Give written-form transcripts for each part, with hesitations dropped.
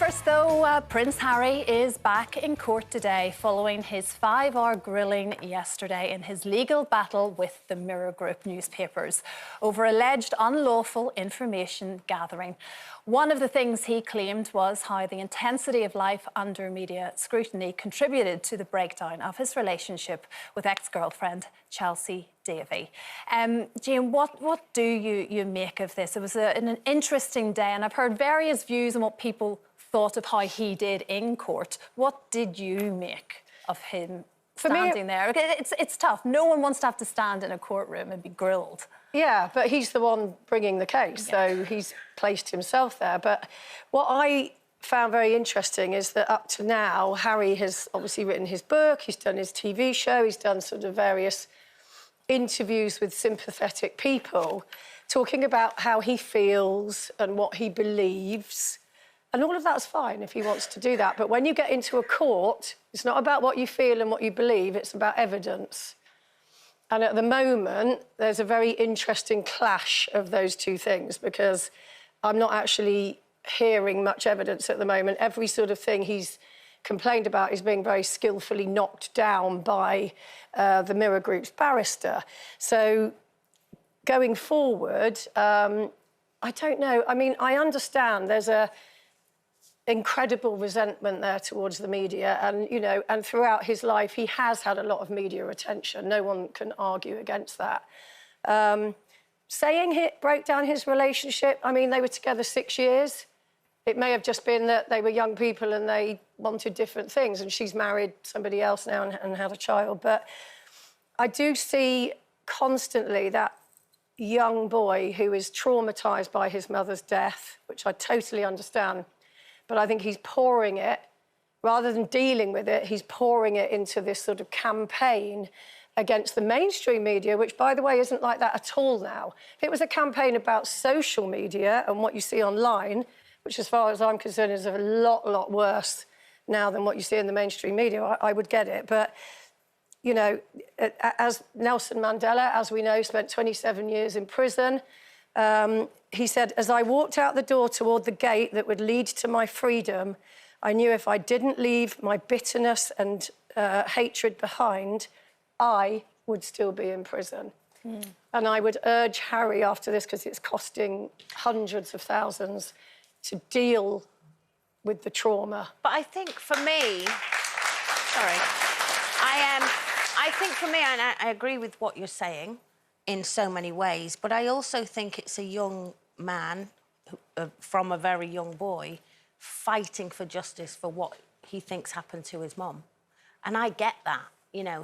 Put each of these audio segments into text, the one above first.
First, though, Prince Harry is back in court today following his 5-hour grilling yesterday in his legal battle with the Mirror Group newspapers over alleged unlawful information gathering. One of the things he claimed was how the intensity of life under media scrutiny contributed to the breakdown of his relationship with ex-girlfriend Chelsy Davy. Jane, what do you make of this? It was an interesting day, and I've heard various views on what people thought of how he did in court. What did you make of him standing there? It's tough. No one wants to have to stand in a courtroom and be grilled. Yeah, but he's the one bringing the case, so he's placed himself there. But what I found very interesting is that up to now, Harry has obviously written his book, he's done his TV show, he's done sort of various interviews with sympathetic people, talking about how he feels and what he believes. And all of that's fine if he wants to do that. But when you get into a court, it's not about what you feel and what you believe, it's about evidence. And at the moment, there's a very interesting clash of those two things, because I'm not actually hearing much evidence at the moment. Every sort of thing he's complained about is being very skillfully knocked down by the Mirror Group's barrister. So going forward, I don't know. I mean, I understand there's a incredible resentment there towards the media, and and throughout his life he has had a lot of media attention. No one can argue against that. Saying it broke down his relationship, I mean, they were together 6 years. It may have just been that they were young people and they wanted different things, and she's married somebody else now and had a child. But I do see constantly that young boy who is traumatised by his mother's death, which I totally understand. But I think he's pouring it, rather than dealing with it, he's pouring it into this sort of campaign against the mainstream media, which, by the way, isn't like that at all now. If it was a campaign about social media and what you see online, which, as far as I'm concerned, is a lot worse now than what you see in the mainstream media, I would get it. But, as Nelson Mandela, as we know, spent 27 years in prison. He said, as I walked out the door toward the gate that would lead to my freedom, I knew if I didn't leave my bitterness and hatred behind, I would still be in prison. And I would urge Harry after this, because it's costing hundreds of thousands, to deal with the trauma. But I think for me, I think for me, and I agree with what you're saying in so many ways, but I also think it's a young man from a very young boy fighting for justice for what he thinks happened to his mum. And I get that,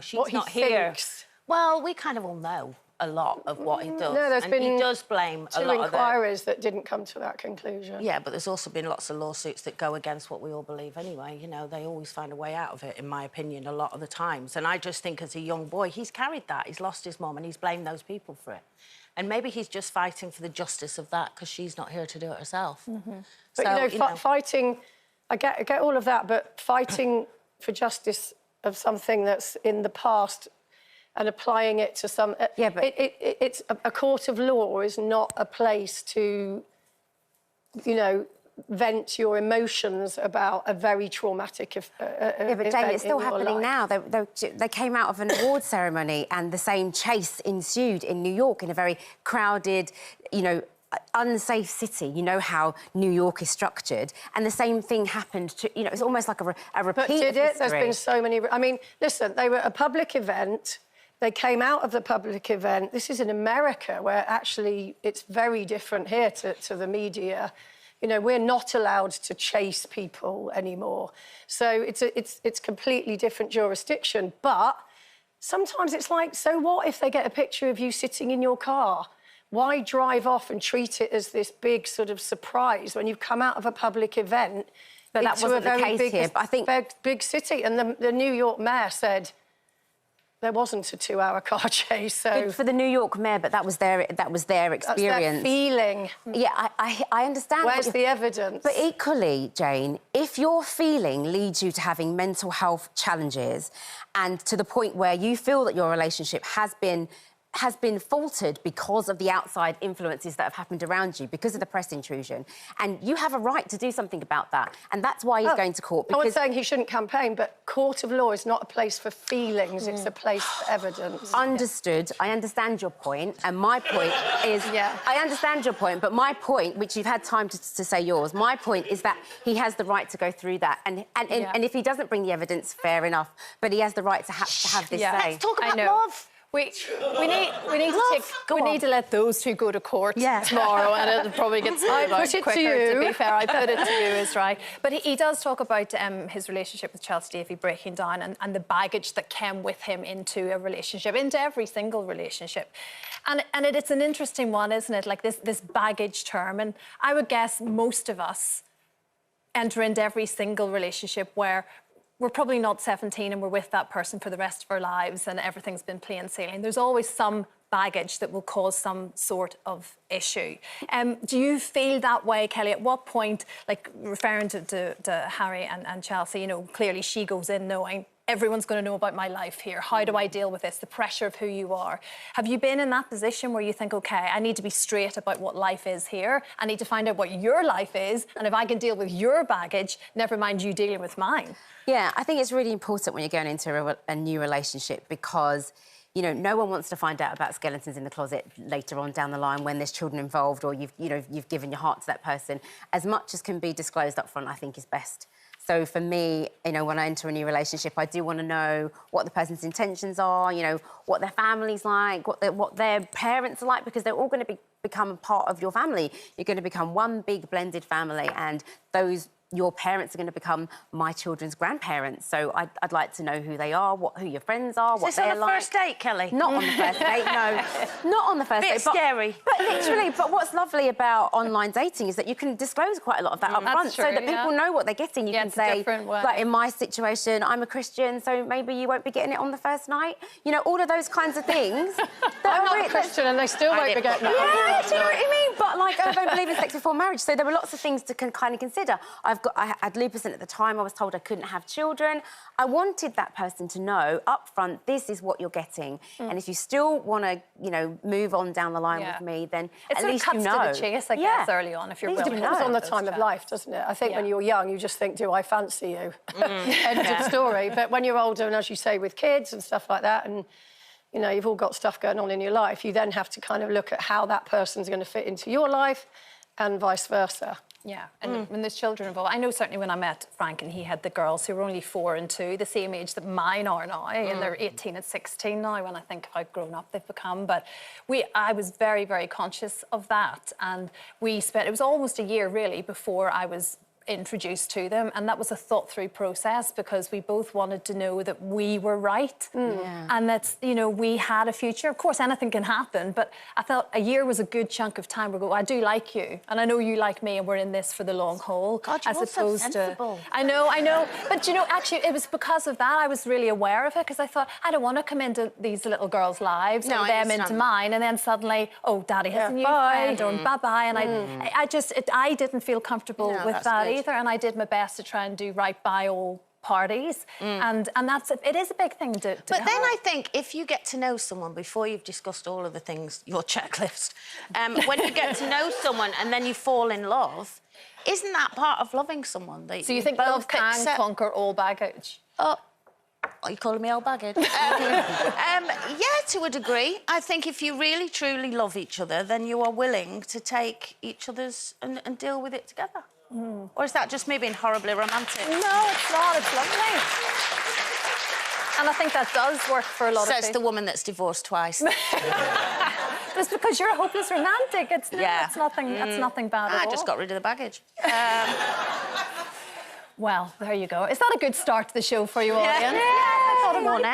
she's what not he here. Thinks. Well, we kind of all know a lot of what he does. No, and he does blame a lot of two inquiries that didn't come to that conclusion. Yeah, but there's also been lots of lawsuits that go against what we all believe anyway. They always find a way out of it, in my opinion, a lot of the times. And I just think as a young boy, he's carried that. He's lost his mum and he's blamed those people for it. And maybe he's just fighting for the justice of that because she's not here to do it herself. But, fighting... I get all of that, but fighting for justice of something that's in the past and applying it to some... Yeah, but... It's a court of law is not a place to, vent your emotions about a very traumatic yeah, but Jane, it's still happening now. They came out of an award ceremony and the same chase ensued in New York in a very crowded, unsafe city. You know how New York is structured, and the same thing happened to it's almost like a repeat. But did it? History. There's been so many. I mean, listen, they were at a public event. They came out of the public event. This is in America, where actually it's very different here to the media. We're not allowed to chase people anymore. So it's completely different jurisdiction. But sometimes it's like, so what if they get a picture of you sitting in your car? Why drive off and treat it as this big sort of surprise when you've come out of a public event? But that wasn't the case here. But I think big city, and the New York mayor said there wasn't a 2-hour car chase. So good for the New York mayor, but that was their experience. That's their feeling. Yeah, I understand. Where's the evidence? But equally, Jane, if your feeling leads you to having mental health challenges and to the point where you feel that your relationship has been has been faltered because of the outside influences that have happened around you, because of the press intrusion. And you have a right to do something about that. And that's why he's going to court. I was saying he shouldn't campaign, but court of law is not a place for feelings, it's a place for evidence. Understood. I understand your point. And my point is... I understand your point, but my point, which you've had time to say yours, my point is that he has the right to go through that. And if he doesn't bring the evidence, fair enough. But he has the right to have this say. Let's talk about love. We need to let those two go to court tomorrow, and it'll probably get sorted out quicker. To be fair, I put it to you, is right. But he does talk about his relationship with Chelsy Davy breaking down, and the baggage that came with him into a relationship, into every single relationship, and it's an interesting one, isn't it? Like this baggage term, and I would guess most of us enter into every single relationship where we're probably not 17 and we're with that person for the rest of our lives and everything's been plain sailing. There's always some baggage that will cause some sort of issue. Do you feel that way, Kelle? At what point, like referring to Harry and Chelsy, you know, clearly she goes in knowing everyone's going to know about my life here. How do I deal with this? The pressure of who you are. Have you been in that position where you think, OK, I need to be straight about what life is here. I need to find out what your life is. And if I can deal with your baggage, never mind you dealing with mine. Yeah, I think it's really important when you're going into a new relationship because, you know, no one wants to find out about skeletons in the closet later on down the line when there's children involved or you've given your heart to that person. As much as can be disclosed up front, I think is best. So for me, you know, when I enter a new relationship, I do want to know what the person's intentions are, you know, what their family's like, what their parents are like, because they're all going to become a part of your family. You're going to become one big blended family, and your parents are going to become my children's grandparents. So I'd like to know who they are, who your friends are, what they're like. Is this on the first date, Kelle? Not on the first date, no. Not on the first date. Bit scary. But literally, but what's lovely about online dating is that you can disclose quite a lot of that up front so that people know what they're getting. You can say, like, in my situation, I'm a Christian, so maybe you won't be getting it on the first night. You know, all of those kinds of things. I'm not a Christian and they still won't be getting it. Yeah, do you know what I mean? But, like, I don't believe in sex before marriage. So there were lots of things to kind of consider. I had lupus, and at the time I was told I couldn't have children. I wanted that person to know up front, this is what you're getting. And if you still want to, you know, move on down the line with me, then at least you know. It's to the chase, I guess, early on, if you're willing. It depends on the time of life, doesn't it? I think when you're young, you just think, do I fancy you? End of story. But when you're older, and as you say, with kids and stuff like that, and, you know, you've all got stuff going on in your life, you then have to kind of look at how that person's going to fit into your life and vice versa. Yeah, and when there's children involved, I know certainly when I met Frank and he had the girls who were only 4 and 2, the same age that mine are now, and they're 18 and 16 now, when I think how grown up they've become. But I was very, very conscious of that, and it was almost a year really before I was introduced to them, and that was a thought-through process because we both wanted to know that we were right and that, you know, we had a future. Of course, anything can happen, but I felt a year was a good chunk of time. We go, I do like you, and I know you like me, and we're in this for the long haul. God, you're as opposed so sensible. I know, but you know, actually, it was because of that I was really aware of it, because I thought I don't want to come into these little girls' lives or them into mine, and then suddenly, oh, Daddy has a new friend, or bye-bye, and I didn't feel comfortable with that either, and I did my best to try and do right by all parties, and it is a big thing to But then I think if you get to know someone before you've discussed all of the things, your checklist, when you get to know someone and then you fall in love, isn't that part of loving someone? So you think love can conquer all baggage? Are you calling me old baggage? Yeah, to a degree. I think if you really, truly love each other, then you are willing to take each other's and deal with it together. Or is that just me being horribly romantic? No, it's not. It's lovely. And I think that does work for a lot of people. Says the woman that's divorced twice. But it's because you're a hopeless romantic. It's nothing. That's nothing bad at all. I just got rid of the baggage. Well, there you go. Is that a good start to the show for you, audience? Yeah, I thought of one now.